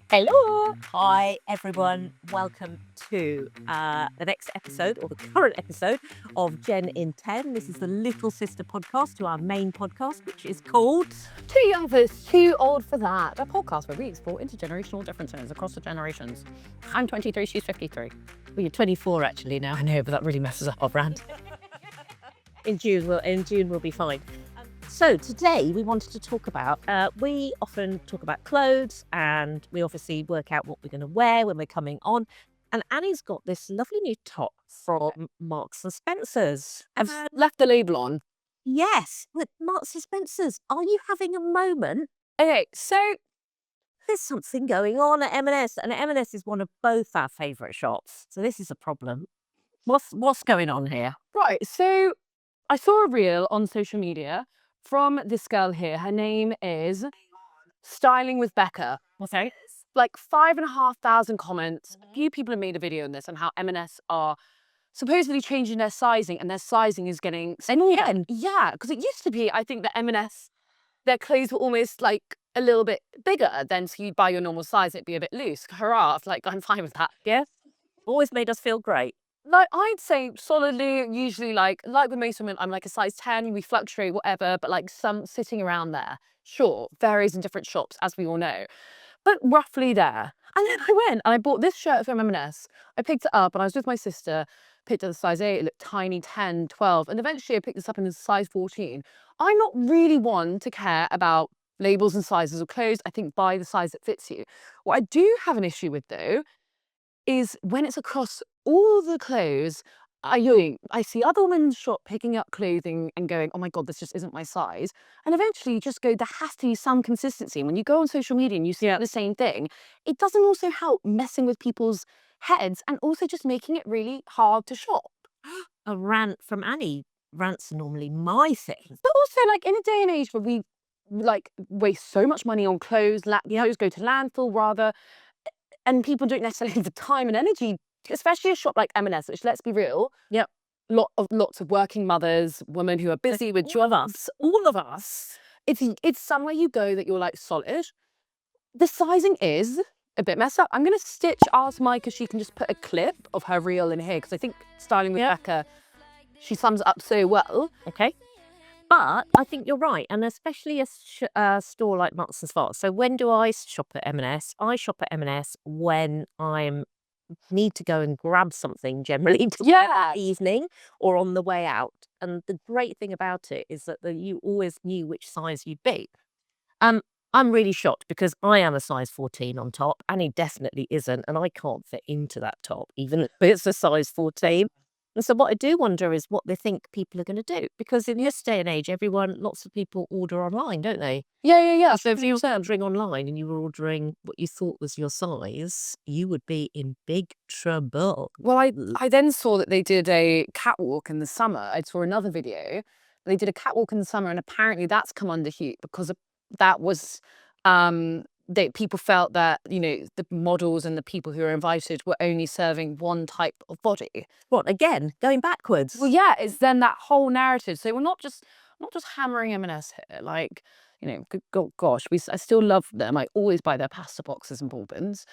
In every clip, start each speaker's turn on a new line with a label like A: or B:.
A: Hello. Hi, everyone. Welcome to the next episode, or the current episode, of Jen in 10. This is the little sister podcast to our main podcast, which is called
B: Too Young for This, Too Old for That, a podcast where we explore intergenerational differences across the generations. I'm 23, she's 53.
A: Well, you're 24 actually now.
B: I know, but that really messes up our brand.
A: In June, we'll be fine. So today we wanted to talk about, we often talk about clothes, and we obviously work out what we're going to wear when we're coming on. And Annie's got this lovely new top from Marks and Spencer's.
B: I've left the label on.
A: Yes, with Marks and Spencer's. Are you having a moment?
B: Okay, so
A: There's something going on at M&S, and M&S is one of both our favourite shops. So this is a problem. What's going on here?
B: right, so I saw a reel on social media from this girl here. Her name is Styling with Becca.
A: Okay.
B: Like 5,500 comments. A few people have made a video on this and how M&S are supposedly changing their sizing, and their sizing is getting
A: Again?
B: Yeah, because it used to be, I think, that M&S, their clothes were almost like a little bit bigger than, so you'd buy your normal size, it'd be a bit loose. Hurrah, like I'm fine with that.
A: Yes. Always made us feel great.
B: Like I'd say solidly, usually like with most women, I'm like a size 10, we fluctuate, whatever, but like some sitting around there. Sure, varies in different shops, as we all know, but roughly there. And then I went and I bought this shirt from M&S. I picked it up and I was with my sister, picked up the size 8, it looked tiny, 10, 12, and eventually I picked this up in a size 14. I'm not really one to care about labels and sizes of clothes. I think buy the size that fits you. What I do have an issue with though is when it's across all the clothes. I see other women shop picking up clothing and going, oh my God, this just isn't my size. And eventually you just go, there has to be some consistency. And when you go on social media and you see the same thing, it doesn't also help messing with people's heads and also just making it really hard to shop.
A: A rant from Annie. Rants are normally my thing.
B: But also, like, in a day and age where we like waste so much money on clothes, clothes go to landfill rather, and people don't necessarily have the time and energy, especially a shop like M&S, which, let's be real,
A: Yep.
B: Lots of working mothers, women who are busy with jobs, all of us. It's somewhere you go that you're like solid. The sizing is a bit messed up. I'm gonna ask Mike if she can just put a clip of her reel in here, because I think Styling with Becca, she sums it up so well.
A: Okay. But I think you're right, and especially a store like Marks and Spencer. So when do I shop at M&S? I shop at M&S when I need to go and grab something, generally to wear that evening or on the way out. And the great thing about it is that you always knew which size you'd be. I'm really shocked because I am a size 14 on top. Annie definitely isn't, and I can't fit into that top, even if it's a size 14. And so what I do wonder is what they think people are going to do, because in this day and age, lots of people order online, don't they?
B: Yeah.
A: So if you were ordering online and you were ordering what you thought was your size, you would be in big trouble.
B: Well, I then saw that they did a catwalk in the summer. I saw another video. They did a catwalk in the summer, and apparently that's come under heat because that was people felt that, you know, the models and the people who were invited were only serving one type of body.
A: What, again, going backwards?
B: Well, yeah, it's then that whole narrative. So we're not just hammering M&S here. Like, you know, gosh, I still love them. I always buy their pasta boxes and bourbons.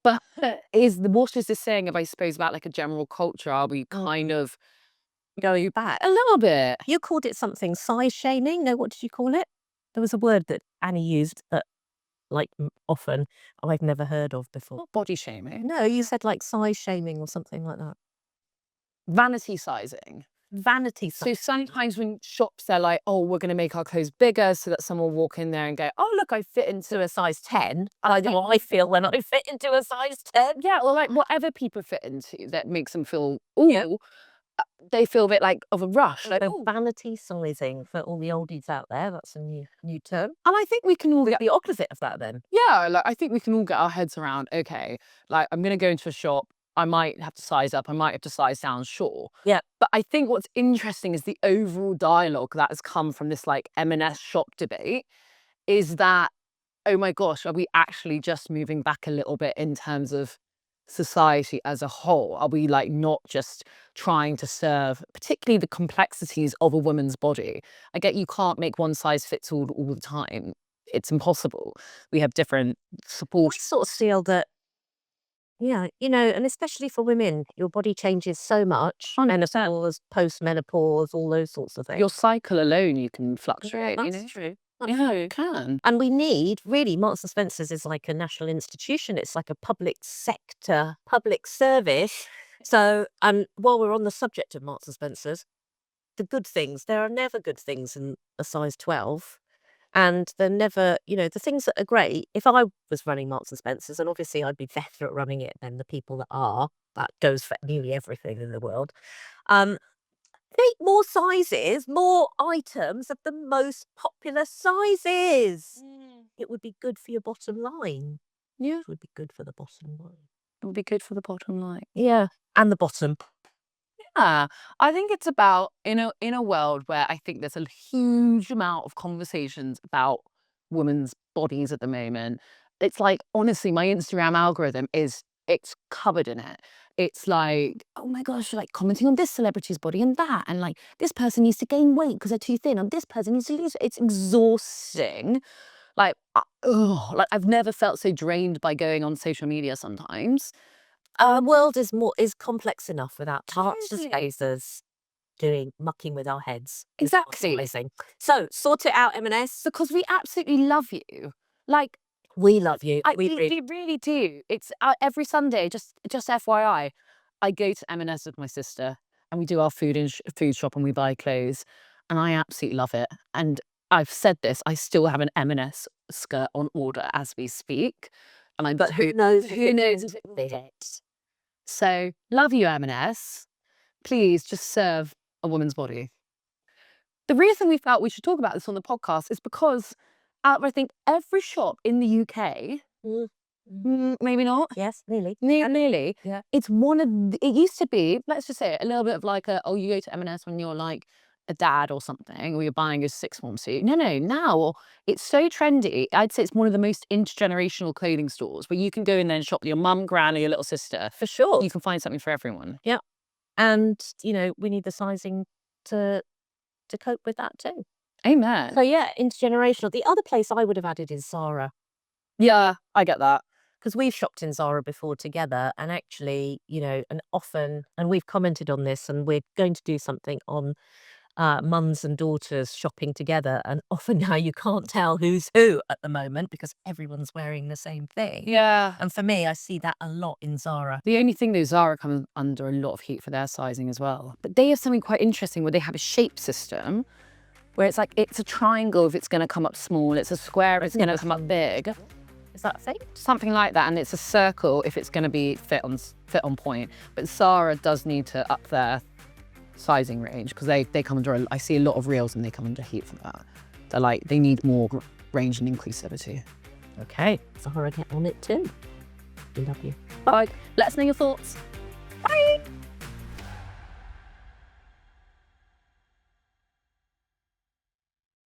B: But what is this saying, I suppose, about like a general culture? Are we kind of
A: going back?
B: a little bit?
A: You called it something, size shaming? No, what did you call it? There was a word that Annie used that, like, often I've never heard of before.
B: Not body shaming.
A: No, you said like size shaming or something like that.
B: Vanity sizing.
A: Vanity
B: So
A: sizing.
B: sometimes when shops, they're like, oh, we're going to make our clothes bigger so that someone will walk in there and go, oh, look, I fit into
A: a size 10. I know what I feel when I fit into a size 10.
B: Yeah, or like whatever people fit into that makes them feel, ooh, they feel a bit like of a rush. Like,
A: So vanity sizing, for all the oldies out there, that's a new term.
B: and I think we can all
A: The opposite of that then.
B: yeah, like I think we can all get our heads around, okay, like I'm going to go into a shop, I might have to size up, I might have to size down, sure.
A: Yeah.
B: But I think what's interesting is the overall dialogue that has come from this like M&S shop debate is that, oh my gosh, are we actually just moving back a little bit in terms of society as a whole? Are we like not just trying to serve particularly the complexities of a woman's body? I get you can't make one size fits all the time. it's impossible. We have different support.
A: I sort of feel that, yeah, and especially for women, your body changes so much.
B: 100%.
A: Menopause, post-menopause, all those sorts of things.
B: Your cycle alone, you can fluctuate,
A: That's true. That's
B: Yeah,
A: true.
B: you can.
A: And we need, really, Marks and Spencer's is like a national institution. It's like a public sector, public service. So, while we're on the subject of Marks and Spencer's, the good things, there are never good things in a size 12. And they're never, the things that are great. If I was running Marks and Spencer's, and obviously I'd be better at running it than the people that are, that goes for nearly everything in the world. Make more sizes, more items of the most popular sizes. It would be good for your bottom line.
B: Yeah,
A: It would be good for the bottom line.
B: it would be good for the bottom line.
A: Yeah. And the bottom.
B: Yeah, I think it's about in a world where I think there's a huge amount of conversations about women's bodies at the moment. It's like, honestly, my Instagram algorithm it's covered in it. It's like, oh my gosh, like commenting on this celebrity's body and that, and like this person needs to gain weight because they're too thin, and this person needs to lose. It's exhausting. Like, like I've never felt so drained by going on social media sometimes.
A: Our world is complex enough without hearts and
B: Totally.
A: lasers mucking with our heads. It's
B: Exactly.
A: amazing. So sort it out, M&S.
B: Because we absolutely love you. Like,
A: We love you.
B: we really do. It's every Sunday, just FYI, I go to M&S with my sister and we do our food shop and we buy clothes. And I absolutely love it. And I've said this, I still have an M&S skirt on order as we speak. And
A: But who knows?
B: who knows if it will fit. So, love you, M&S. Please just serve a woman's body. The reason we felt we should talk about this on the podcast is because out of, I think, every shop in the UK, maybe not,
A: Yes, nearly.
B: nearly,
A: Yeah.
B: it's it used to be, let's just say it, a little bit of like you go to M&S when you're like a dad or something, or you're buying a sixth form suit. No, now it's so trendy. I'd say it's one of the most intergenerational clothing stores where you can go in there and shop with your mum, gran, or your little sister.
A: For sure.
B: You can find something for everyone.
A: Yeah. And, we need the sizing to cope with that too.
B: Amen.
A: So yeah, intergenerational. The other place I would have added is Zara,
B: Yeah, I get that.
A: because we've shopped in Zara before together, and actually, and we've commented on this, and we're going to do something on mums and daughters shopping together, and often now you can't tell who's who at the moment because everyone's wearing the same thing.
B: Yeah.
A: And for me, I see that a lot in Zara.
B: The only thing though, Zara comes under a lot of heat for their sizing as well. But they have something quite interesting where they have a shape system where it's like, it's a triangle if it's going to come up small, it's a square if it's going to come up big.
A: Is that a thing?
B: Something like that. And it's a circle if it's going to be fit on point. But Zara does need to up their sizing range because they come under, I see a lot of reels and they come under heat for that. They're like, they need more range and inclusivity.
A: Okay. Zara, get on it too. We love you.
B: Bye. Let us know your thoughts. Bye.